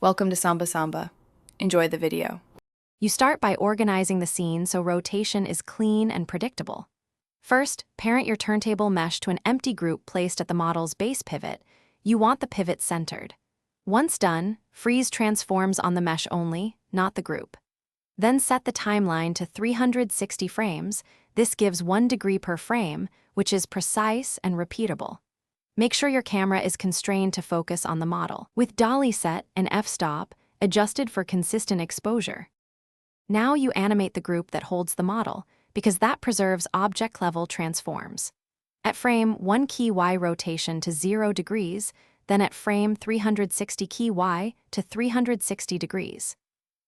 Welcome to Samba Samba. Enjoy the video. You start by organizing the scene so rotation is clean and predictable. First, parent your turntable mesh to an empty group placed at the model's base pivot. You want the pivot centered. Once done, freeze transforms on the mesh only, not the group. Then set the timeline to 360 frames. This gives 1 degree per frame, which is precise and repeatable. Make sure your camera is constrained to focus on the model, with dolly set and f-stop adjusted for consistent exposure. Now you animate the group that holds the model, because that preserves object-level transforms. At frame 1 key Y rotation to 0 degrees, then at frame 360 key Y to 360 degrees.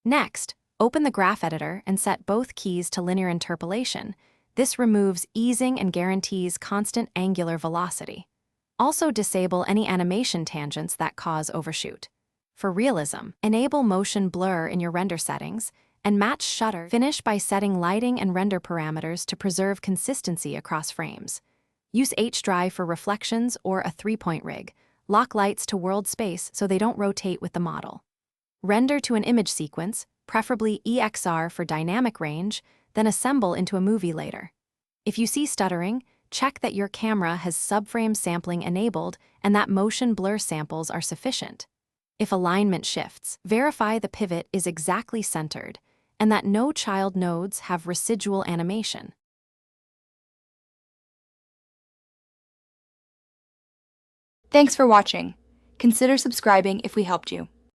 Next, open the graph editor and set both keys to linear interpolation. This removes easing and guarantees constant angular velocity. Also disable any animation tangents that cause overshoot. For realism, enable motion blur in your render settings and match shutter. Finish by setting lighting and render parameters to preserve consistency across frames. Use H-drive for reflections or a 3-point rig. Lock lights to world space so they don't rotate with the model. Render to an image sequence, preferably EXR for dynamic range, then assemble into a movie later. If you see stuttering, check that your camera has subframe sampling enabled and that motion blur samples are sufficient. If alignment shifts, verify the pivot is exactly centered and that no child nodes have residual animation. Thanks for watching. Consider subscribing if we helped you.